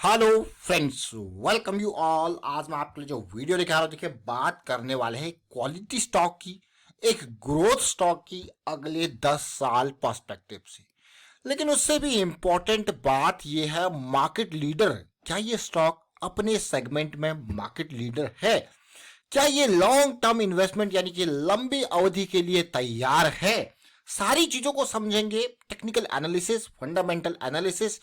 Hello friends, welcome you all. आज मैं आपके लिए जो वीडियो लेके आ रहा हूँ, देखिए बात करने वाले हैं क्वालिटी स्टॉक की, एक ग्रोथ स्टॉक की अगले 10 साल पर्सपेक्टिव से। लेकिन उससे भी इंपॉर्टेंट बात यह है, मार्केट लीडर, क्या ये स्टॉक अपने सेगमेंट में मार्केट लीडर है? क्या ये लॉन्ग टर्म इन्वेस्टमेंट यानी कि लंबी अवधि के लिए तैयार है? सारी चीजों को समझेंगे, technical analysis, fundamental analysis,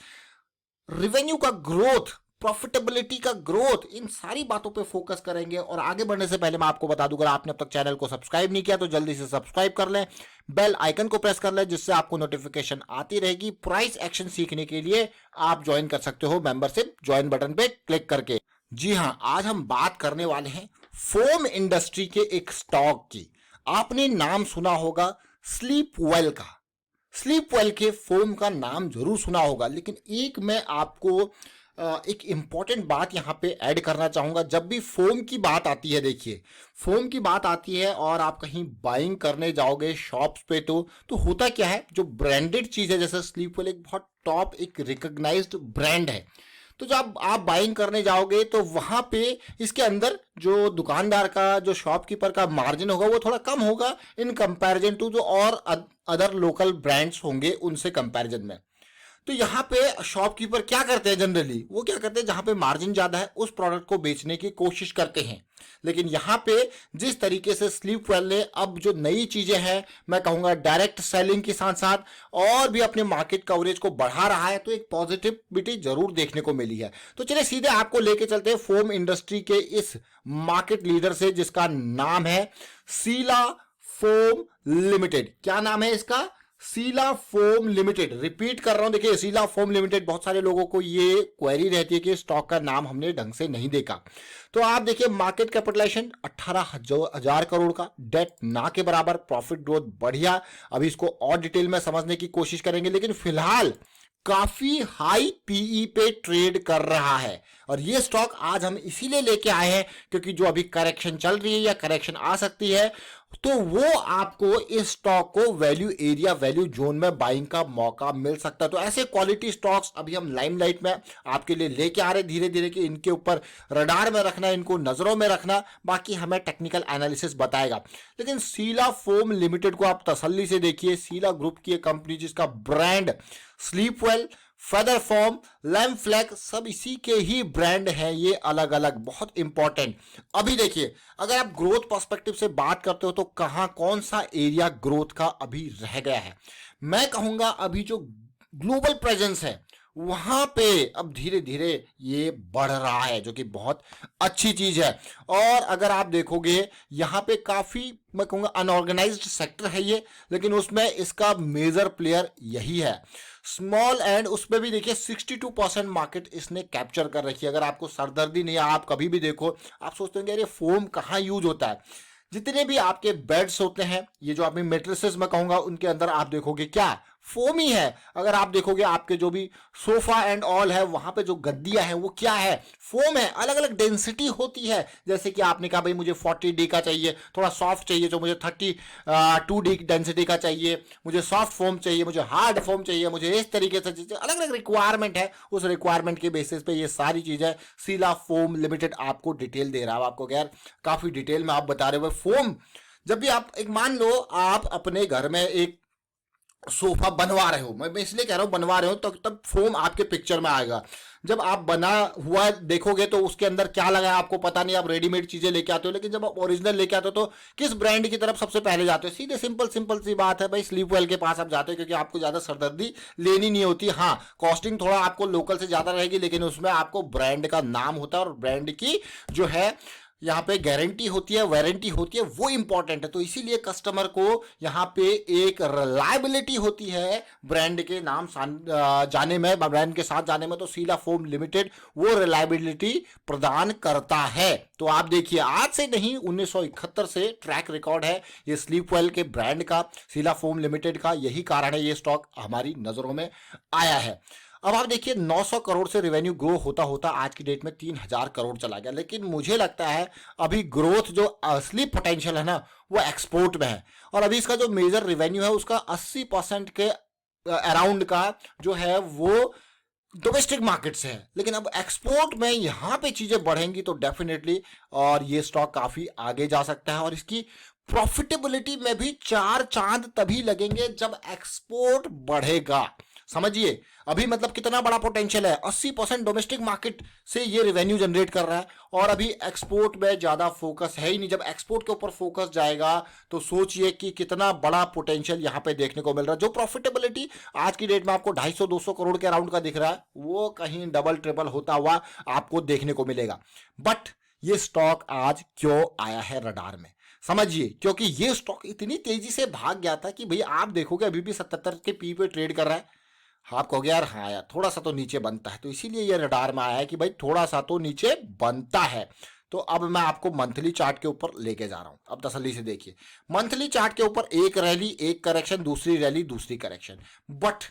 revenue का ग्रोथ, प्रॉफिटेबिलिटी का ग्रोथ, इन सारी बातों पे फोकस करेंगे। और आगे बढ़ने से पहले मैं आपको बता दूं, अगर आपने अब तक चैनल को सब्सक्राइब नहीं किया तो जल्दी से सब्सक्राइब कर लें, बेल आइकन को प्रेस कर लें, जिससे आपको नोटिफिकेशन आती रहेगी। प्राइस एक्शन सीखने के लिए आप ज्वाइन कर सकते हो मेंबरशिप ज्वाइन बटन पे क्लिक करके। जी हां, आज हम बात करने वाले हैं फोम इंडस्ट्री के एक स्टॉक की। आपने नाम सुना होगा स्लीप वेल का। स्लीप वेल के फोम का नाम जरूर सुना होगा, लेकिन एक मैं आपको एक इंपॉर्टेंट बात यहां पे ऐड करना चाहूंगा। जब भी फोम की बात आती है, देखिए फोम की बात आती है और आप कहीं बाइंग करने जाओगे शॉप्स पे, तो होता क्या है, जो ब्रांडेड चीज है जैसे स्लीप वेल एक बहुत टॉप एक रिकॉग्नाइज्ड ब्रांड है, तो जब आप बाइंग करने जाओगे तो वहां पे इसके अंदर जो दुकानदार का, जो शॉपकीपर का मार्जिन होगा वो थोड़ा कम होगा इन कंपैरिजन टू जो और अदर लोकल ब्रांड्स होंगे उनसे कंपैरिजन में। तो यहाँ पे शॉपकीपर क्या करते हैं, जनरली वो क्या करते हैं, जहां पे मार्जिन ज्यादा है उस प्रोडक्ट को बेचने की कोशिश करते हैं। लेकिन यहाँ पे जिस तरीके से स्लीप वेल ने अब जो नई चीजें हैं, मैं कहूंगा डायरेक्ट सेलिंग के साथ साथ और भी अपने मार्केट कवरेज को बढ़ा रहा है, तो एक पॉजिटिविटी जरूर देखने को मिली है। तो चलिए सीधे आपको लेके चलते हैं फोम इंडस्ट्री के इस मार्केट लीडर से, जिसका नाम है शीला फोम लिमिटेड। क्या नाम है इसका? Sheila foam limited. रिपीट कर रहा हूं, देखिए शीला फोम लिमिटेड। बहुत सारे लोगों को ये क्वेरी रहती है कि स्टॉक का नाम हमने ढंग से नहीं देखा। तो आप देखिए मार्केट कैपिटलाइजेशन 18,000 करोड़ का, डेट ना के बराबर, प्रॉफिट ग्रोथ बढ़िया। अभी इसको और डिटेल में समझने की कोशिश करेंगे, लेकिन फिलहाल काफी हाई पीई पे ट्रेड कर रहा है। और ये स्टॉक आज हम इसीलिए लेके आए हैं क्योंकि जो अभी करेक्शन चल रही है या करेक्शन आ सकती है, तो वो आपको इस स्टॉक को वैल्यू एरिया, वैल्यू जोन में बाइंग का मौका मिल सकता है। तो ऐसे क्वालिटी स्टॉक्स अभी हम लाइमलाइट में आपके लिए लेके आ रहे धीरे धीरे, कि इनके ऊपर रडार में रखना, इनको नजरों में रखना, बाकी हमें टेक्निकल एनालिसिस बताएगा। लेकिन शीला फोम लिमिटेड को आप तसल्ली से देखिए। शीला ग्रुप की एक कंपनी जिसका brand Sleepwell, Feather Foam, Lamiflex सब इसी के ही ब्रांड हैं, ये अलग अलग, बहुत इंपॉर्टेंट। अभी देखिए अगर आप ग्रोथ पर्सपेक्टिव से बात करते हो तो कहां, कौन सा एरिया ग्रोथ का अभी रह गया है? मैं कहूंगा अभी जो ग्लोबल प्रेजेंस है वहां पे अब धीरे धीरे ये बढ़ रहा है, जो कि बहुत अच्छी चीज है। और अगर आप देखोगे यहाँ पे काफी, मैं कहूंगा अनऑर्गेनाइज्ड सेक्टर है ये, लेकिन उसमें इसका मेजर प्लेयर यही है। स्मॉल एंड उसमें भी देखिए 62% मार्केट इसने कैप्चर कर रखी है। अगर आपको सरदर्दी नहीं है, आप कभी भी देखो, आप सोचते होंगे अरे फोम कहाँ यूज होता है। जितने भी आपके बेड्स होते हैं, ये जो आपकी मेट्रेसेस मैं कहूंगा, उनके अंदर आप देखोगे क्या, फोम ही है। अगर आप देखोगे आपके जो भी सोफा एंड ऑल है, वहां पे जो गद्दियां है वो क्या है, फोम है। अलग अलग डेंसिटी होती है, जैसे कि आपने कहा भाई मुझे 40D का चाहिए, थोड़ा सॉफ्ट चाहिए, जो मुझे 32D डेंसिटी का चाहिए, मुझे सॉफ्ट फोम चाहिए, मुझे हार्ड फोम चाहिए, मुझे इस तरीके से चीजें, अलग अलग रिक्वायरमेंट है। उस रिक्वायरमेंट के बेसिस पे ये सारी चीजें शीला फोम लिमिटेड आपको डिटेल दे रहा है। आपको खैर काफी डिटेल में आप बता रहे हो फोम। जब भी आप एक मान लो आप अपने घर में एक सोफा बनवा रहे हो, मैं इसलिए कह रहा हूं बनवा रहे हो, तो तब फोम आपके पिक्चर में आएगा। जब आप बना हुआ देखोगे तो उसके अंदर क्या लगा है आपको पता नहीं, आप रेडीमेड चीजें लेके आते हो। लेकिन जब आप ओरिजिनल लेके आते हो तो किस ब्रांड की तरफ सबसे पहले जाते हो? सीधे सिंपल सिंपल सी बात है भाई, स्लीप वेल के पास आप जाते हो, क्योंकि आपको ज्यादा सरदर्दी लेनी नहीं होती। हाँ, कॉस्टिंग थोड़ा आपको लोकल से ज्यादा रहेगी, लेकिन उसमें आपको ब्रांड का नाम होता है और ब्रांड की जो है यहाँ पे गारंटी होती है, वारंटी होती है, वो इंपॉर्टेंट है। तो इसीलिए कस्टमर को यहाँ पे एक रिलायबिलिटी होती है ब्रांड के नाम जाने में, ब्रांड के साथ जाने में। तो शीला फोम लिमिटेड वो रिलायबिलिटी प्रदान करता है। तो आप देखिए आज से नहीं, 1971 से ट्रैक रिकॉर्ड है ये स्लीप वेल के ब्रांड का, शीला फोम लिमिटेड का। यही कारण है ये स्टॉक हमारी नजरों में आया है। अब आप देखिए 900 करोड़ से रेवेन्यू ग्रो होता होता आज की डेट में 3000 करोड़ चला गया। लेकिन मुझे लगता है अभी ग्रोथ जो असली पोटेंशियल है ना, वो एक्सपोर्ट में है। और अभी इसका जो मेजर रेवेन्यू है उसका 80% के अराउंड का जो है वो डोमेस्टिक मार्केट से है, लेकिन अब एक्सपोर्ट में यहां पे चीजें बढ़ेंगी तो डेफिनेटली और ये स्टॉक काफी आगे जा सकता है और इसकी प्रॉफिटेबिलिटी में भी चार चांद तभी लगेंगे जब एक्सपोर्ट बढ़ेगा। समझिए अभी मतलब कितना बड़ा पोटेंशियल है, 80% डोमेस्टिक मार्केट से ये रेवेन्यू जनरेट कर रहा है और अभी एक्सपोर्ट में ज्यादा फोकस है ही नहीं। जब एक्सपोर्ट के ऊपर फोकस जाएगा तो सोचिए कि कितना बड़ा पोटेंशियल यहाँ पे देखने को मिल रहा है। जो प्रॉफिटेबिलिटी आज की डेट में आपको 250-200 करोड़ के अराउंड का दिख रहा है, वो कहीं डबल ट्रिपल होता हुआ आपको देखने को मिलेगा। बट ये स्टॉक आज क्यों आया है रडार में, समझिए, क्योंकि ये स्टॉक इतनी तेजी से भाग गया था कि भाई आप देखोगे अभी भी 77 के पी पे ट्रेड कर रहा है। आप कहोगे यार हाँ यार थोड़ा सा तो नीचे बनता है, तो इसीलिए ये रडार में आया है कि भाई थोड़ा सा तो नीचे बनता है। तो अब मैं आपको मंथली चार्ट के ऊपर लेके जा रहा हूं, अब तसल्ली से देखिए। मंथली चार्ट के ऊपर एक रैली, एक करेक्शन, दूसरी रैली, दूसरी करेक्शन। बट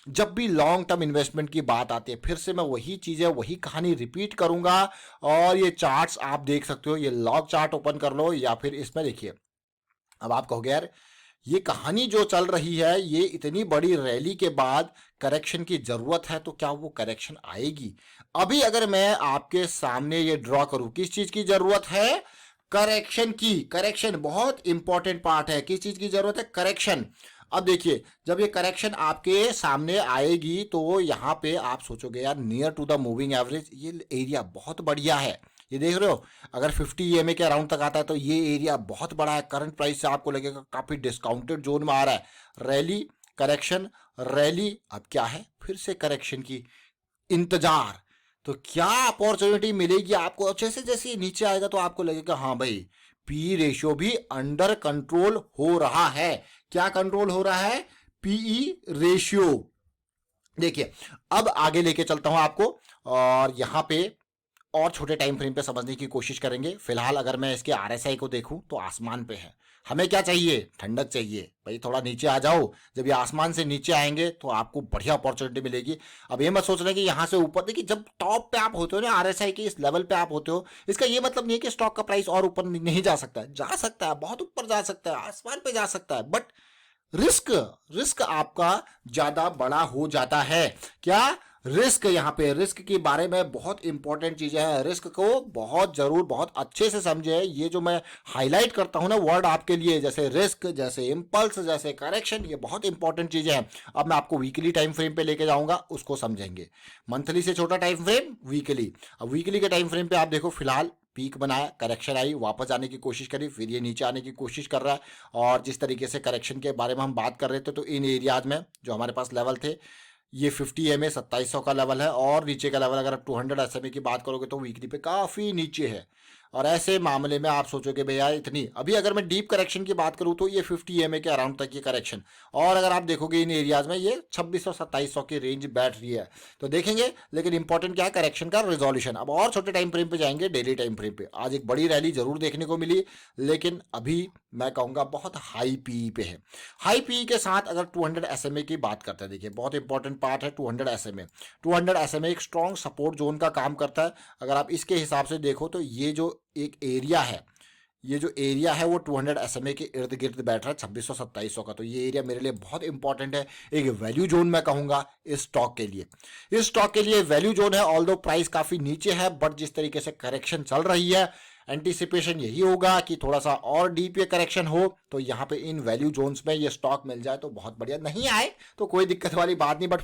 जब भी लॉन्ग टर्म इन्वेस्टमेंट की बात आती है, फिर से मैं वही चीजें, वही कहानी रिपीट करूंगा। और ये चार्ट्स आप देख सकते हो, ये लॉग चार्ट ओपन कर लो या फिर इसमें देखिए। अब आप कहोगे यार ये कहानी जो चल रही है, ये इतनी बड़ी रैली के बाद करेक्शन की जरूरत है, तो क्या वो करेक्शन आएगी? अभी अगर मैं आपके सामने ये ड्रॉ करूं, किस चीज की जरूरत है? करेक्शन की। करेक्शन बहुत इंपॉर्टेंट पार्ट है। किस चीज की जरूरत है? करेक्शन। अब देखिए जब ये करेक्शन आपके सामने आएगी तो यहां पे आप सोचोगे यार near to the moving average ये एरिया बहुत बढ़िया है। ये देख रहे हो, अगर 50 EMA के अराउंड तक आता है तो ये एरिया बहुत बड़ा है। करंट प्राइस से आपको लगेगा काफी डिस्काउंटेड जोन में आ रहा है। रैली, करेक्शन, रैली, अब क्या है? फिर से करेक्शन की इंतजार। तो क्या अपॉर्चुनिटी मिलेगी आपको? जैसे जैसे ये नीचे आएगा तो आपको लगेगा हाँ भाई पी रेशियो भी अंडर कंट्रोल हो रहा है। क्या कंट्रोल हो रहा है? PE ratio. देखिए अब आगे लेके चलता हूं आपको और यहां पे और छोटे टाइम फ्रेम पे समझने की कोशिश करेंगे। फिलहाल अगर मैं इसके RSI को देखूं तो आसमान पे है। हमें क्या चाहिए? ठंडक चाहिए भाई, थोड़ा नीचे आ जाओ। जब ये आसमान से नीचे आएंगे तो आपको बढ़िया अपॉर्चुनिटी मिलेगी। अब ये मत सोच रहे कि यहां से ऊपर, देखिए जब टॉप पे आप होते हो ना, RSI के इस लेवल पे आप होते हो, इसका ये मतलब नहीं है कि स्टॉक का प्राइस और ऊपर नहीं जा सकता है। जा सकता है, बहुत ऊपर जा सकता है, आसमान पे जा सकता है, बट रिस्क रिस्क आपका ज्यादा बड़ा हो जाता है। क्या? रिस्क। यहाँ पे रिस्क के बारे में बहुत इंपॉर्टेंट चीजें हैं। रिस्क को बहुत जरूर बहुत अच्छे से समझे। ये जो मैं हाईलाइट करता हूं ना वर्ड आपके लिए, जैसे रिस्क, जैसे इंपल्स, जैसे करेक्शन, ये बहुत इंपॉर्टेंट चीजें हैं। अब मैं आपको वीकली टाइम फ्रेम पे लेके जाऊंगा, उसको समझेंगे। मंथली से छोटा टाइम फ्रेम, वीकली। अब वीकली के टाइम फ्रेम पे आप देखो, फिलहाल पीक बनाया, करेक्शन आई, वापस आने की कोशिश करी, फिर ये नीचे आने की कोशिश कर रहा है। और जिस तरीके से करेक्शन के बारे में हम बात कर रहे थे, तो इन एरियाज में जो हमारे पास लेवल थे, ये 50 EMA 2700 का लेवल है और नीचे का लेवल अगर आप 200 SMA की बात करोगे तो वीकली पे काफ़ी नीचे है। और ऐसे मामले में आप सोचोगे भैया इतनी, अभी अगर मैं डीप करेक्शन की बात करूं तो ये 50 EMA के अराउंड तक ये करेक्शन, और अगर आप देखोगे इन एरियाज में ये 2600-2700 की रेंज बैठ रही है। तो देखेंगे, लेकिन इंपॉर्टेंट क्या है? करेक्शन का रिजोल्यूशन। अब और छोटे टाइम फ्रेम पे जाएंगे, डेली टाइम फ्रेम पे। आज एक बड़ी रैली जरूर देखने को मिली, लेकिन अभी मैं कहूँगा बहुत हाई पी पे है। हाई पी के साथ अगर 200 SMA की बात करते हैं, देखिए बहुत इंपॉर्टेंट पार्ट है 200 SMA। 200 SMA एक स्ट्रॉन्ग सपोर्ट जोन का काम करता है। अगर आप इसके हिसाब से देखो तो ये जो एक एरिया है, ये जो एरिया है वो 200 SMA के इर्द गिर्द बैठ रहा है, 2600-2700 का। तो ये एरिया मेरे लिए बहुत इंपॉर्टेंट है, एक वैल्यू जोन मैं कहूंगा इस स्टॉक के लिए। इस स्टॉक के लिए वैल्यू जोन है, ऑल्दो प्राइस काफी नीचे है, बट जिस तरीके से करेक्शन चल रही है, एंटीसिपेशन यही होगा कि थोड़ा सा और डीप ये करेक्शन हो तो यहाँ पे इन वैल्यू जोन्स में ये स्टॉक मिल जाए तो बहुत बढ़िया। नहीं आए तो कोई दिक्कत वाली बात नहीं, बट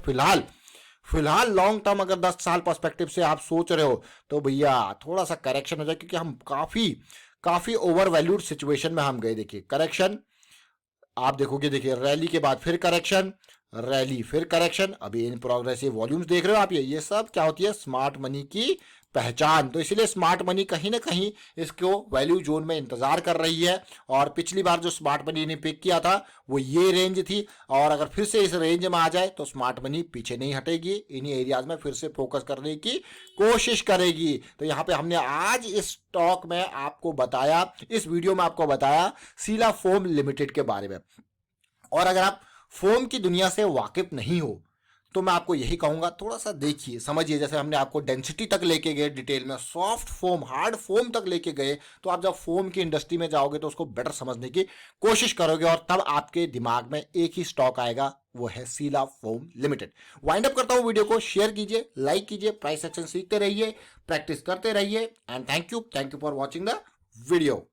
फिलहाल लॉन्ग टर्म अगर 10 साल पर्सपेक्टिव से आप सोच रहे हो तो भैया थोड़ा सा करेक्शन हो जाए, क्योंकि हम काफी ओवर वैल्यूड सिचुएशन में हम गए। देखिए करेक्शन आप देखोगे, देखिए रैली के बाद फिर करेक्शन, रैली फिर करेक्शन। अभी इन प्रोग्रेसिव वॉल्यूम्स देख रहे हो आप, ये सब क्या होती है? स्मार्ट मनी की पहचान। तो इसीलिए स्मार्ट मनी कहीं ना कहीं इसको वैल्यू जोन में इंतजार कर रही है। और पिछली बार जो स्मार्ट मनी ने पिक किया था वो ये रेंज थी, और अगर फिर से इस रेंज में आ जाए तो स्मार्ट मनी पीछे नहीं हटेगी, इन्हीं एरियाज में फिर से फोकस करने की कोशिश करेगी। तो यहाँ पे हमने आज इस स्टॉक में आपको बताया, इस वीडियो में आपको बताया शीला फोम लिमिटेड के बारे में। और अगर आप फोम की दुनिया से वाकिफ नहीं हो तो मैं आपको यही कहूंगा, थोड़ा सा देखिए समझिए। जैसे हमने आपको डेंसिटी तक लेके गए डिटेल में, सॉफ्ट फोम हार्ड फोम तक लेके गए, तो आप जब फोम की इंडस्ट्री में जाओगे तो उसको बेटर समझने की कोशिश करोगे और तब आपके दिमाग में एक ही स्टॉक आएगा, वो है सीला फोम लिमिटेड। वाइंड अप करता हूं वीडियो को, शेयर कीजिए, लाइक कीजिए, प्राइस एक्शन सीखते रहिए, प्रैक्टिस करते रहिए and thank you for watching the video.